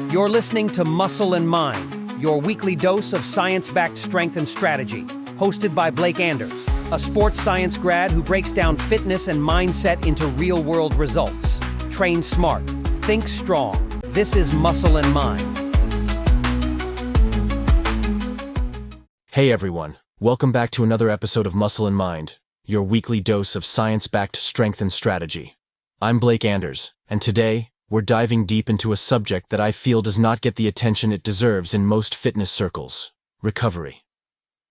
You're listening to Muscle and Mind, your weekly dose of science-backed strength and strategy, hosted by Blake Anders, a sports science grad who breaks down fitness and mindset into real-world results. Train smart, think strong. This is Muscle and Mind. Hey everyone, welcome back to another episode of Muscle and Mind, your weekly dose of science-backed strength and strategy. I'm Blake Anders, and today, we're diving deep into a subject that I feel does not get the attention it deserves in most fitness circles: recovery.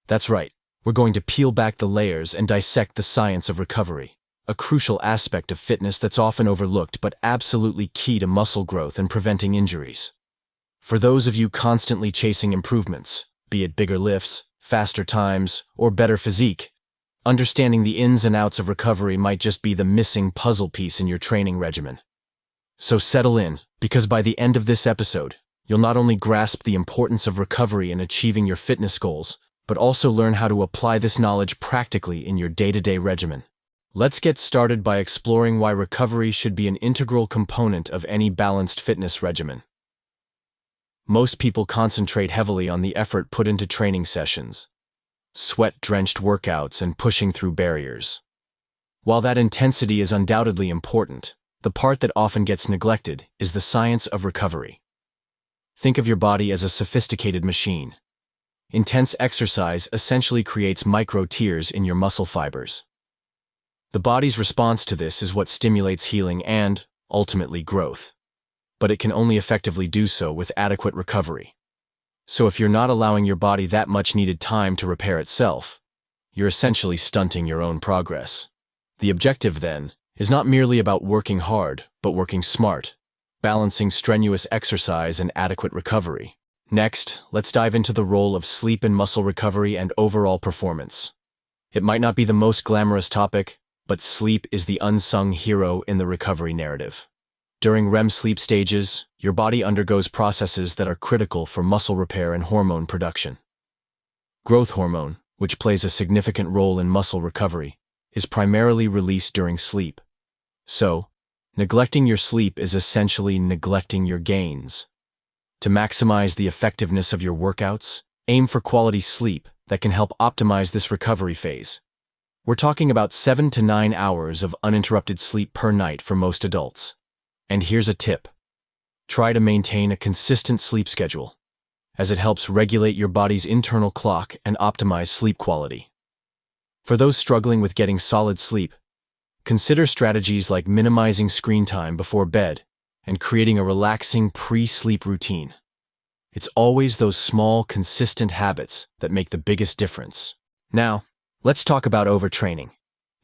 That's right, we're going to peel back the layers and dissect the science of recovery, a crucial aspect of fitness that's often overlooked but absolutely key to muscle growth and preventing injuries. For those of you constantly chasing improvements, be it bigger lifts, faster times, or better physique, understanding the ins and outs of recovery might just be the missing puzzle piece in your training regimen. So settle in, because by the end of this episode, you'll not only grasp the importance of recovery in achieving your fitness goals, but also learn how to apply this knowledge practically in your day-to-day regimen. Let's get started by exploring why recovery should be an integral component of any balanced fitness regimen. Most people concentrate heavily on the effort put into training sessions, sweat-drenched workouts, and pushing through barriers. While that intensity is undoubtedly important, the part that often gets neglected is the science of recovery. Think of your body as a sophisticated machine. Intense exercise essentially creates micro-tears in your muscle fibers. The body's response to this is what stimulates healing and, ultimately, growth. But it can only effectively do so with adequate recovery. So if you're not allowing your body that much needed time to repair itself, you're essentially stunting your own progress. The objective, then, is not merely about working hard, but working smart, balancing strenuous exercise and adequate recovery. Next, let's dive into the role of sleep in muscle recovery and overall performance. It might not be the most glamorous topic, but sleep is the unsung hero in the recovery narrative. During REM sleep stages, your body undergoes processes that are critical for muscle repair and hormone production. Growth hormone, which plays a significant role in muscle recovery, is primarily released during sleep. So, neglecting your sleep is essentially neglecting your gains. To maximize the effectiveness of your workouts, aim for quality sleep that can help optimize this recovery phase. We're talking about 7 to 9 hours of uninterrupted sleep per night for most adults. And here's a tip. Try to maintain a consistent sleep schedule, as it helps regulate your body's internal clock and optimize sleep quality. For those struggling with getting solid sleep, consider strategies like minimizing screen time before bed and creating a relaxing pre-sleep routine. It's always those small, consistent habits that make the biggest difference. Now, let's talk about overtraining.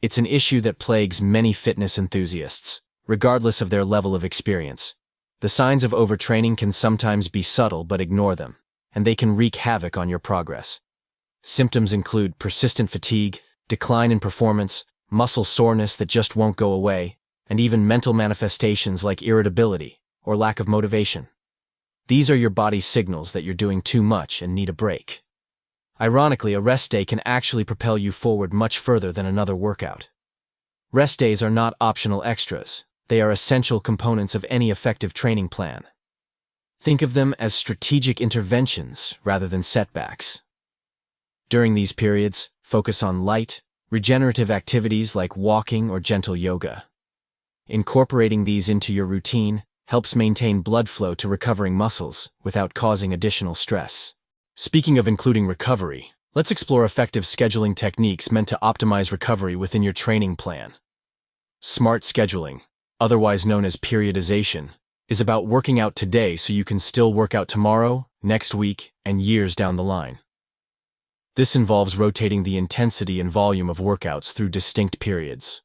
It's an issue that plagues many fitness enthusiasts, regardless of their level of experience. The signs of overtraining can sometimes be subtle, but ignore them, and they can wreak havoc on your progress. Symptoms include persistent fatigue, decline in performance, muscle soreness that just won't go away, and even mental manifestations like irritability or lack of motivation. These are your body's signals that you're doing too much and need a break. Ironically, a rest day can actually propel you forward much further than another workout. Rest days are not optional extras. They are essential components of any effective training plan. Think of them as strategic interventions rather than setbacks. During these periods, focus on light, regenerative activities like walking or gentle yoga. Incorporating these into your routine helps maintain blood flow to recovering muscles without causing additional stress. Speaking of including recovery, let's explore effective scheduling techniques meant to optimize recovery within your training plan. Smart scheduling, otherwise known as periodization, is about working out today so you can still work out tomorrow, next week, and years down the line. This involves rotating the intensity and volume of workouts through distinct periods.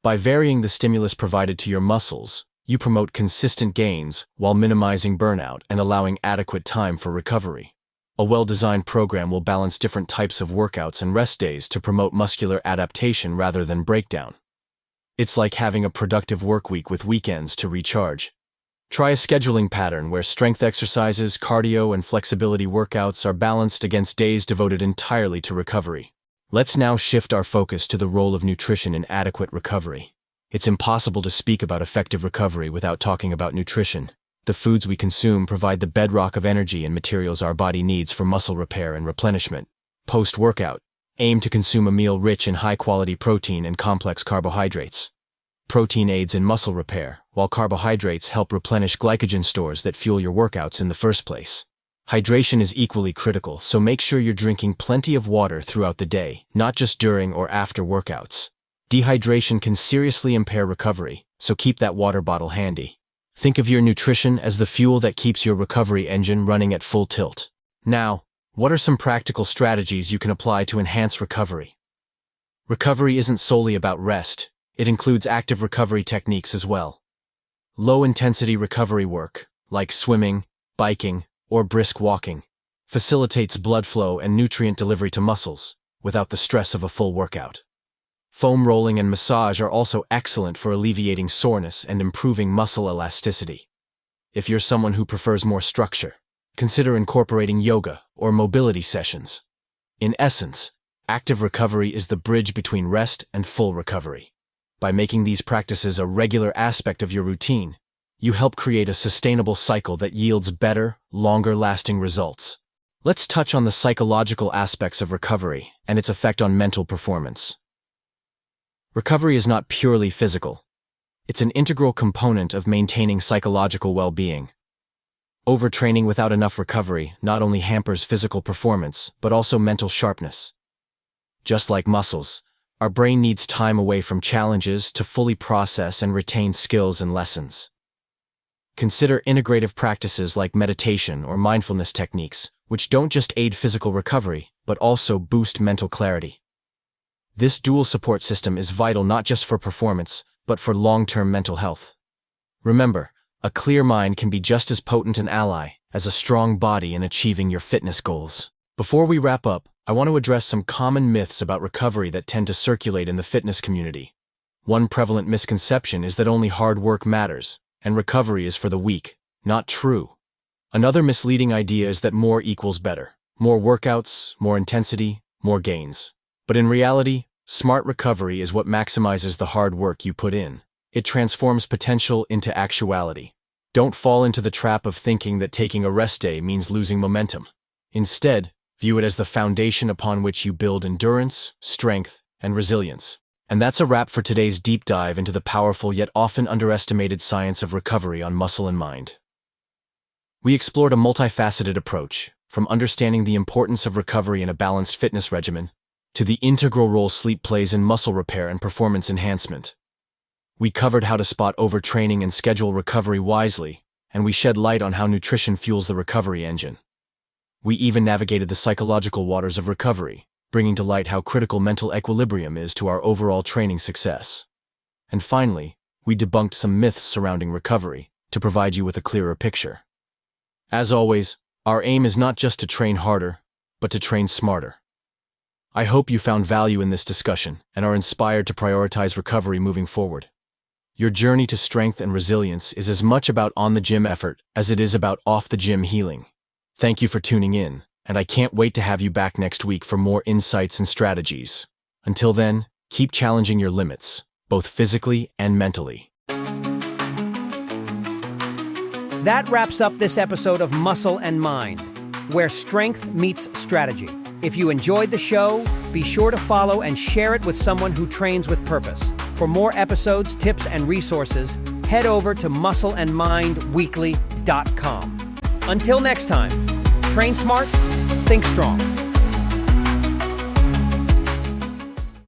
By varying the stimulus provided to your muscles, you promote consistent gains while minimizing burnout and allowing adequate time for recovery. A well-designed program will balance different types of workouts and rest days to promote muscular adaptation rather than breakdown. It's like having a productive work week with weekends to recharge. Try a scheduling pattern where strength exercises, cardio, and flexibility workouts are balanced against days devoted entirely to recovery. Let's now shift our focus to the role of nutrition in adequate recovery. It's impossible to speak about effective recovery without talking about nutrition. The foods we consume provide the bedrock of energy and materials our body needs for muscle repair and replenishment. Post-workout, aim to consume a meal rich in high-quality protein and complex carbohydrates. Protein aids in muscle repair, while carbohydrates help replenish glycogen stores that fuel your workouts in the first place. Hydration is equally critical, so make sure you're drinking plenty of water throughout the day, not just during or after workouts. Dehydration can seriously impair recovery, so keep that water bottle handy. Think of your nutrition as the fuel that keeps your recovery engine running at full tilt. Now, what are some practical strategies you can apply to enhance recovery? Recovery isn't solely about rest. It includes active recovery techniques as well. Low-intensity recovery work, like swimming, biking, or brisk walking, facilitates blood flow and nutrient delivery to muscles, without the stress of a full workout. Foam rolling and massage are also excellent for alleviating soreness and improving muscle elasticity. If you're someone who prefers more structure, consider incorporating yoga or mobility sessions. In essence, active recovery is the bridge between rest and full recovery. By making these practices a regular aspect of your routine, you help create a sustainable cycle that yields better, longer-lasting results. Let's touch on the psychological aspects of recovery and its effect on mental performance. Recovery is not purely physical. It's an integral component of maintaining psychological well-being. Overtraining without enough recovery not only hampers physical performance, but also mental sharpness. Just like muscles, our brain needs time away from challenges to fully process and retain skills and lessons. Consider integrative practices like meditation or mindfulness techniques, which don't just aid physical recovery, but also boost mental clarity. This dual support system is vital not just for performance, but for long-term mental health. Remember, a clear mind can be just as potent an ally as a strong body in achieving your fitness goals. Before we wrap up, I want to address some common myths about recovery that tend to circulate in the fitness community. One prevalent misconception is that only hard work matters, and recovery is for the weak. Not true. Another misleading idea is that more equals better. More workouts, more intensity, more gains. But in reality, smart recovery is what maximizes the hard work you put in. It transforms potential into actuality. Don't fall into the trap of thinking that taking a rest day means losing momentum. Instead, view it as the foundation upon which you build endurance, strength, and resilience. And that's a wrap for today's deep dive into the powerful yet often underestimated science of recovery on Muscle and Mind. We explored a multifaceted approach, from understanding the importance of recovery in a balanced fitness regimen, to the integral role sleep plays in muscle repair and performance enhancement. We covered how to spot overtraining and schedule recovery wisely, and we shed light on how nutrition fuels the recovery engine. We even navigated the psychological waters of recovery, bringing to light how critical mental equilibrium is to our overall training success. And finally, we debunked some myths surrounding recovery to provide you with a clearer picture. As always, our aim is not just to train harder, but to train smarter. I hope you found value in this discussion and are inspired to prioritize recovery moving forward. Your journey to strength and resilience is as much about on-the-gym effort as it is about off-the-gym healing. Thank you for tuning in, and I can't wait to have you back next week for more insights and strategies. Until then, keep challenging your limits, both physically and mentally. That wraps up this episode of Muscle and Mind, where strength meets strategy. If you enjoyed the show, be sure to follow and share it with someone who trains with purpose. For more episodes, tips, and resources, head over to muscleandmindweekly.com. Until next time, train smart, think strong.